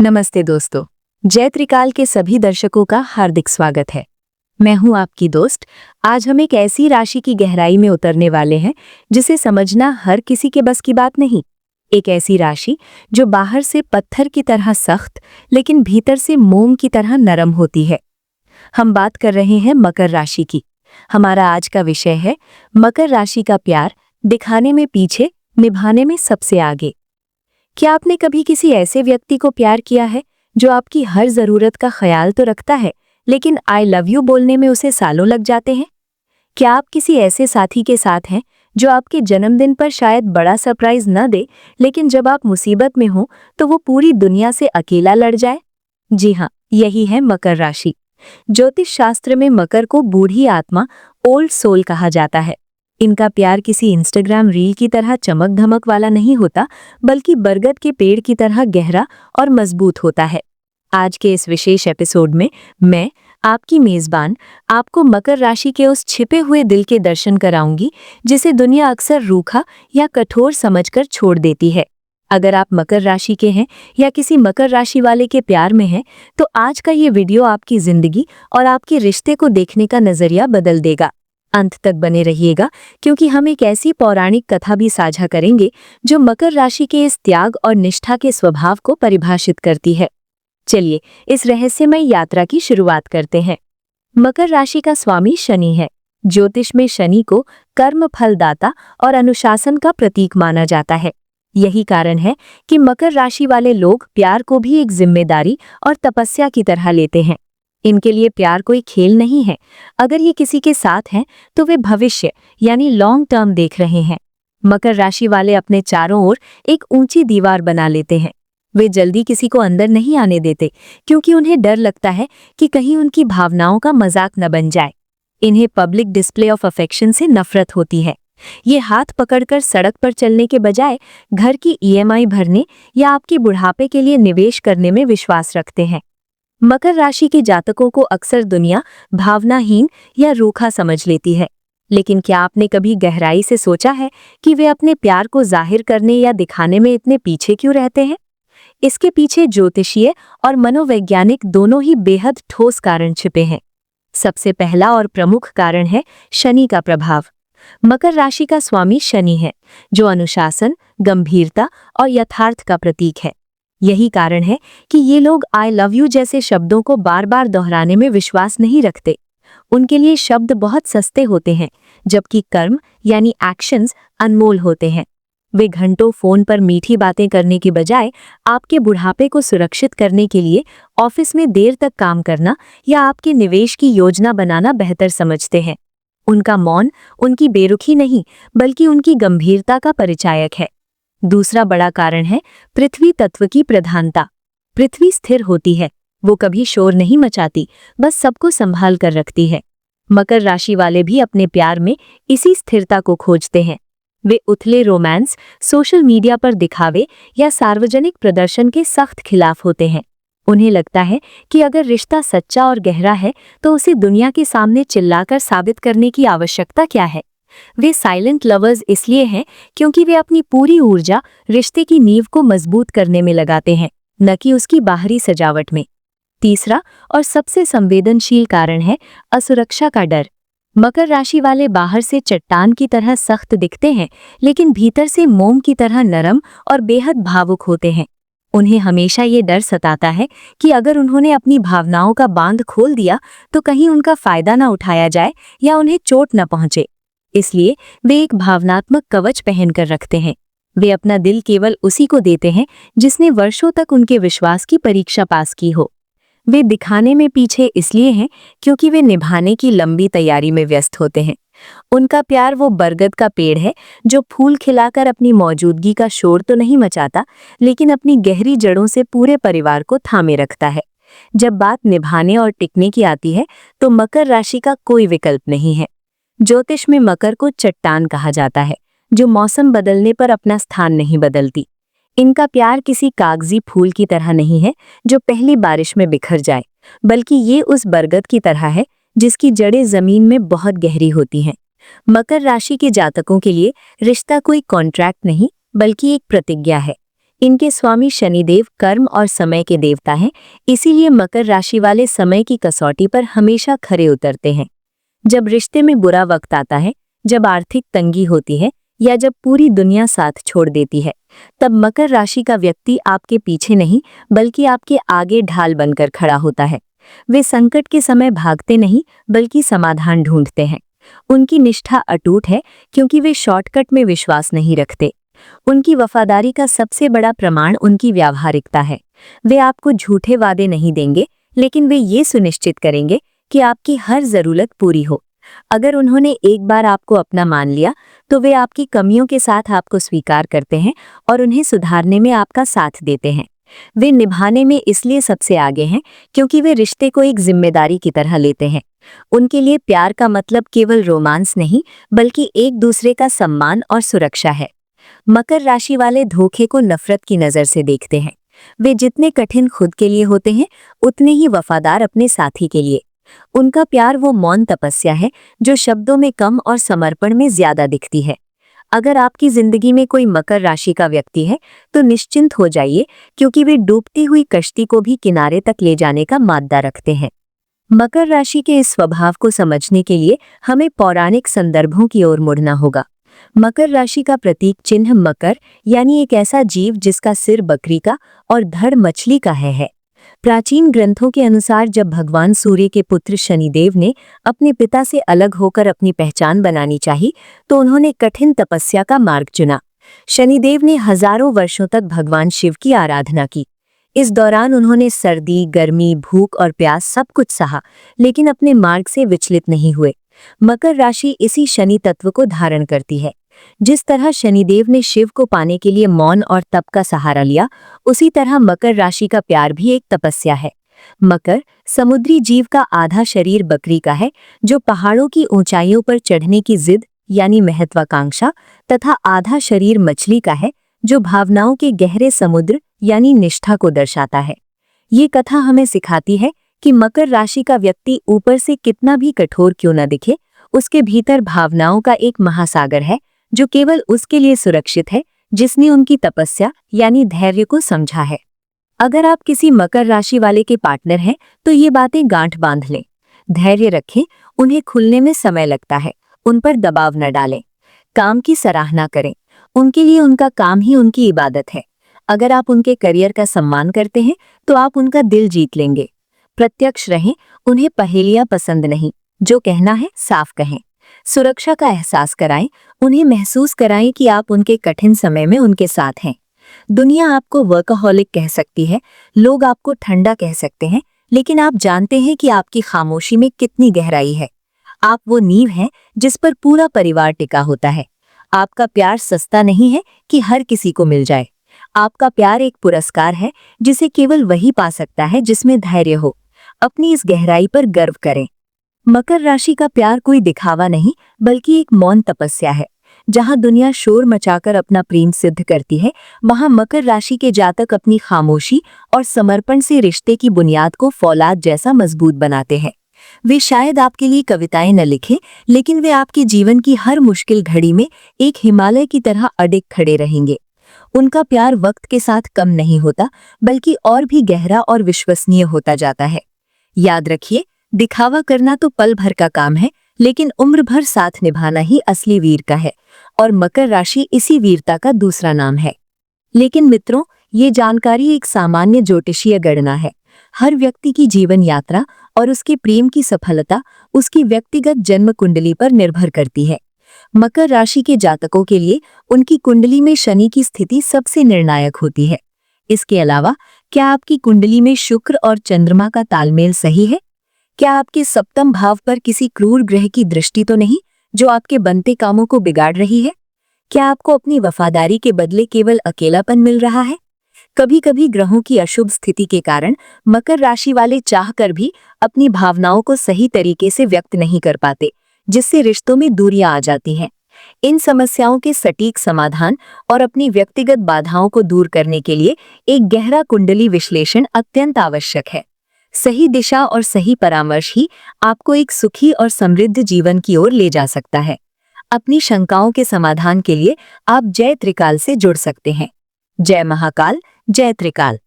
नमस्ते दोस्तों। जय त्रिकाल के सभी दर्शकों का हार्दिक स्वागत है। मैं हूं आपकी दोस्त। आज हम एक ऐसी राशि की गहराई में उतरने वाले हैं जिसे समझना हर किसी के बस की बात नहीं। एक ऐसी राशि जो बाहर से पत्थर की तरह सख्त लेकिन भीतर से मोम की तरह नरम होती है। हम बात कर रहे हैं मकर राशि की। हमारा आज का विषय है मकर राशि का प्यार, दिखाने में पीछे, निभाने में सबसे आगे। क्या आपने कभी किसी ऐसे व्यक्ति को प्यार किया है जो आपकी हर जरूरत का ख्याल तो रखता है, लेकिन आई लव यू बोलने में उसे सालों लग जाते हैं? क्या आप किसी ऐसे साथी के साथ हैं जो आपके जन्मदिन पर शायद बड़ा सरप्राइज न दे, लेकिन जब आप मुसीबत में हो तो वो पूरी दुनिया से अकेला लड़ जाए? जी हाँ, यही है मकर राशि। ज्योतिष शास्त्र में मकर को बूढ़ी आत्मा, ओल्ड सोल कहा जाता है। इनका प्यार किसी इंस्टाग्राम रील की तरह चमक धमक वाला नहीं होता, बल्कि बरगद के पेड़ की तरह गहरा और मजबूत होता है। आज के इस विशेष एपिसोड में मैं, आपकी मेजबान, आपको मकर राशि के उस छिपे हुए दिल के दर्शन कराऊंगी जिसे दुनिया अक्सर रूखा या कठोर समझकर छोड़ देती है। अगर आप मकर राशि के हैं या किसी मकर राशि वाले के प्यार में हैं, तो आज का ये वीडियो आपकी जिंदगी और आपके रिश्ते को देखने का नजरिया बदल देगा। अंत तक बने रहिएगा, क्योंकि हम एक ऐसी पौराणिक कथा भी साझा करेंगे जो मकर राशि के इस त्याग और निष्ठा के स्वभाव को परिभाषित करती है। चलिए इस रहस्यमय यात्रा की शुरुआत करते हैं। मकर राशि का स्वामी शनि है। ज्योतिष में शनि को कर्म फलदाता और अनुशासन का प्रतीक माना जाता है। यही कारण है कि मकर राशि वाले लोग प्यार को भी एक जिम्मेदारी और तपस्या की तरह लेते हैं। इनके लिए प्यार कोई खेल नहीं है। अगर ये किसी के साथ हैं तो वे भविष्य यानी लॉन्ग टर्म देख रहे हैं। मकर राशि वाले अपने चारों ओर एक ऊंची दीवार बना लेते हैं। वे जल्दी किसी को अंदर नहीं आने देते, क्योंकि उन्हें डर लगता है कि कहीं उनकी भावनाओं का मजाक न बन जाए। इन्हें पब्लिक डिस्प्ले ऑफ अफेक्शन से नफरत होती है। ये हाथ पकड़कर सड़क पर चलने के बजाय घर की ईएमआई भरने या आपके बुढ़ापे के लिए निवेश करने में विश्वास रखते हैं। मकर राशि के जातकों को अक्सर दुनिया भावनाहीन या रूखा समझ लेती है, लेकिन क्या आपने कभी गहराई से सोचा है कि वे अपने प्यार को जाहिर करने या दिखाने में इतने पीछे क्यों रहते हैं? इसके पीछे ज्योतिषीय और मनोवैज्ञानिक दोनों ही बेहद ठोस कारण छिपे हैं। सबसे पहला और प्रमुख कारण है शनि का प्रभाव। मकर राशि का स्वामी शनि है, जो अनुशासन, गंभीरता और यथार्थ का प्रतीक है। यही कारण है कि ये लोग आई लव यू जैसे शब्दों को बार बार दोहराने में विश्वास नहीं रखते। उनके लिए शब्द बहुत सस्ते होते हैं, जबकि कर्म यानी एक्शंस अनमोल होते हैं। वे घंटों फोन पर मीठी बातें करने के बजाय आपके बुढ़ापे को सुरक्षित करने के लिए ऑफिस में देर तक काम करना या आपके निवेश की योजना बनाना बेहतर समझते हैं। उनका मौन उनकी बेरुखी नहीं, बल्कि उनकी गंभीरता का परिचायक है। दूसरा बड़ा कारण है पृथ्वी तत्व की प्रधानता। पृथ्वी स्थिर होती है, वो कभी शोर नहीं मचाती, बस सबको संभाल कर रखती है। मकर राशि वाले भी अपने प्यार में इसी स्थिरता को खोजते हैं। वे उथले रोमांस, सोशल मीडिया पर दिखावे या सार्वजनिक प्रदर्शन के सख्त खिलाफ होते हैं। उन्हें लगता है कि अगर रिश्ता सच्चा और गहरा है तो उसे दुनिया के सामने चिल्लाकर साबित करने की आवश्यकता क्या है। वे साइलेंट लवर्स इसलिए हैं क्योंकि वे अपनी पूरी ऊर्जा रिश्ते की नींव को मजबूत करने में लगाते हैं, न कि उसकी बाहरी सजावट में। तीसरा और सबसे संवेदनशील कारण है असुरक्षा का डर। मकर राशि वाले बाहर से चट्टान की तरह सख्त दिखते हैं, लेकिन भीतर से मोम की तरह नरम और बेहद भावुक होते हैं। उन्हें हमेशा ये डर सताता है कि अगर उन्होंने अपनी भावनाओं का बांध खोल दिया तो कहीं उनका फायदा न उठाया जाए या उन्हें चोट न पहुंचे। इसलिए वे एक भावनात्मक कवच पहनकर रखते हैं। वे अपना दिल केवल उसी को देते हैं जिसने वर्षों तक उनके विश्वास की परीक्षा पास की हो। वे दिखाने में पीछे इसलिए हैं क्योंकि वे निभाने की लंबी तैयारी में व्यस्त होते हैं। उनका प्यार वो बरगद का पेड़ है जो फूल खिलाकर अपनी मौजूदगी का शोर तो नहीं मचाता, लेकिन अपनी गहरी जड़ों से पूरे परिवार को थामे रखता है। जब बात निभाने और टिकने की आती है तो मकर राशि का कोई विकल्प नहीं है। ज्योतिष में मकर को चट्टान कहा जाता है, जो मौसम बदलने पर अपना स्थान नहीं बदलती। इनका प्यार किसी कागजी फूल की तरह नहीं है जो पहली बारिश में बिखर जाए, बल्कि ये उस बरगद की तरह है जिसकी जड़ें जमीन में बहुत गहरी होती हैं। मकर राशि के जातकों के लिए रिश्ता कोई कॉन्ट्रैक्ट नहीं, बल्कि एक प्रतिज्ञा है। इनके स्वामी शनिदेव कर्म और समय के देवता हैं, इसीलिए मकर राशि वाले समय की कसौटी पर हमेशा खरे उतरते हैं। जब रिश्ते में बुरा वक्त आता है, जब आर्थिक तंगी होती है या जब पूरी दुनिया साथ छोड़ देती है, तब मकर राशि का व्यक्ति आपके पीछे नहीं बल्कि आपके आगे ढाल बनकर खड़ा होता है। वे संकट के समय भागते नहीं बल्कि समाधान ढूंढते हैं। उनकी निष्ठा अटूट है क्योंकि वे शॉर्टकट में विश्वास नहीं रखते। उनकी वफादारी का सबसे बड़ा प्रमाण उनकी व्यावहारिकता है। वे आपको झूठे वादे नहीं देंगे, लेकिन वे ये सुनिश्चित करेंगे कि आपकी हर जरूरत पूरी हो। अगर उन्होंने एक बार आपको अपना मान लिया, तो वे आपकी कमियों के साथ आपको स्वीकार करते हैं और उन्हें सुधारने में आपका साथ देते हैं। वे निभाने में इसलिए सबसे आगे हैं क्योंकि वे रिश्ते को एक जिम्मेदारी की तरह लेते हैं। उनके लिए प्यार का मतलब केवल रोमांस नहीं, बल्कि एक दूसरे का सम्मान और सुरक्षा है। मकर राशि वाले धोखे को नफरत की नजर से देखते हैं। वे जितने कठिन खुद के लिए होते हैं, उतने ही वफादार अपने साथी के लिए। उनका प्यार वो मौन तपस्या है जो शब्दों में कम और समर्पण में ज्यादा दिखती है। अगर आपकी जिंदगी में कोई मकर राशि का व्यक्ति है, तो निश्चिंत हो जाइए क्योंकि वे डूबती हुई कश्ती को भी किनारे तक ले जाने का माद्दा रखते हैं। मकर राशि के इस स्वभाव को समझने के लिए हमें पौराणिक संदर्भों की ओर मुड़ना होगा। मकर राशि का प्रतीक चिन्ह मकर यानी एक ऐसा जीव जिसका सिर बकरी का और धड़ मछली का है। प्राचीन ग्रंथों के अनुसार जब भगवान सूर्य के पुत्र शनिदेव ने अपने पिता से अलग होकर अपनी पहचान बनानी चाही, तो उन्होंने कठिन तपस्या का मार्ग चुना। शनिदेव ने हजारों वर्षों तक भगवान शिव की आराधना की। इस दौरान उन्होंने सर्दी, गर्मी, भूख और प्यास सब कुछ सहा, लेकिन अपने मार्ग से विचलित नहीं हुए। मकर राशि इसी शनि तत्व को धारण करती है। जिस तरह शनिदेव ने शिव को पाने के लिए मौन और तप का सहारा लिया, उसी तरह मकर राशि का प्यार भी एक तपस्या है। मकर समुद्री जीव का आधा शरीर बकरी का है, जो पहाड़ों की ऊंचाइयों पर चढ़ने की जिद यानी महत्वाकांक्षा, तथा आधा शरीर मछली का है, जो भावनाओं के गहरे समुद्र यानी निष्ठा को दर्शाता है। ये कथा हमें सिखाती है कि मकर राशि का व्यक्ति ऊपर से कितना भी कठोर क्यों न दिखे, उसके भीतर भावनाओं का एक महासागर है जो केवल उसके लिए सुरक्षित है जिसने उनकी तपस्या यानी धैर्य को समझा है। अगर आप किसी मकर राशि वाले के पार्टनर हैं, तो ये बातें गांठ बांध लें। धैर्य रखें, उन्हें खुलने में समय लगता है, उन पर दबाव न डालें। काम की सराहना करें, उनके लिए उनका काम ही उनकी इबादत है। अगर आप उनके करियर का सम्मान करते हैं, तो आप उनका दिल जीत लेंगे। प्रत्यक्ष रहें, उन्हें पहेलियां पसंद नहीं, जो कहना है साफ कहें। सुरक्षा का एहसास कराएं, उन्हें महसूस कराएं कि आप उनके कठिन समय में उनके साथ हैं। दुनिया आपको वर्कaholic कह सकती है, लोग आपको ठंडा कह सकते हैं, लेकिन आप जानते हैं कि आपकी खामोशी में कितनी गहराई है। आप वो नींव हैं जिस पर पूरा परिवार टिका होता है। आपका प्यार सस्ता नहीं है कि हर किसी को मिल जाए। आपका प्यार एक पुरस्कार है जिसे केवल वही पा सकता है जिसमें धैर्य हो। अपनी इस गहराई पर गर्व करें। मकर राशि का प्यार कोई दिखावा नहीं, बल्कि एक मौन तपस्या है। जहां दुनिया शोर मचाकर अपना प्रेम सिद्ध करती है, वहां मकर राशि के जातक अपनी खामोशी और समर्पण से रिश्ते की बुनियाद को फौलाद जैसा मजबूत बनाते हैं। वे शायद आपके लिए कविताएं न लिखें, लेकिन वे आपके जीवन की हर मुश्किल घड़ी में एक हिमालय की तरह अडिग खड़े रहेंगे। उनका प्यार वक्त के साथ कम नहीं होता, बल्कि और भी गहरा और विश्वसनीय होता जाता है। याद रखिए, दिखावा करना तो पल भर का काम है, लेकिन उम्र भर साथ निभाना ही असली वीर का है, और मकर राशि इसी वीरता का दूसरा नाम है। लेकिन मित्रों, ये जानकारी एक सामान्य ज्योतिषीय गणना है। हर व्यक्ति की जीवन यात्रा और उसके प्रेम की सफलता उसकी व्यक्तिगत जन्म कुंडली पर निर्भर करती है। मकर राशि के जातकों के लिए उनकी कुंडली में शनि की स्थिति सबसे निर्णायक होती है। इसके अलावा, क्या आपकी कुंडली में शुक्र और चंद्रमा का तालमेल सही है? क्या आपके सप्तम भाव पर किसी क्रूर ग्रह की दृष्टि तो नहीं, जो आपके बनते कामों को बिगाड़ रही है? क्या आपको अपनी वफादारी के बदले केवल अकेलापन मिल रहा है? कभी कभी ग्रहों की अशुभ स्थिति के कारण मकर राशि वाले चाहकर भी अपनी भावनाओं को सही तरीके से व्यक्त नहीं कर पाते, जिससे रिश्तों में दूरियां आ जाती हैं। इन समस्याओं के सटीक समाधान और अपनी व्यक्तिगत बाधाओं को दूर करने के लिए एक गहरा कुंडली विश्लेषण अत्यंत आवश्यक है। सही दिशा और सही परामर्श ही आपको एक सुखी और समृद्ध जीवन की ओर ले जा सकता है। अपनी शंकाओं के समाधान के लिए आप जय त्रिकाल से जुड़ सकते हैं। जय महाकाल, जय त्रिकाल।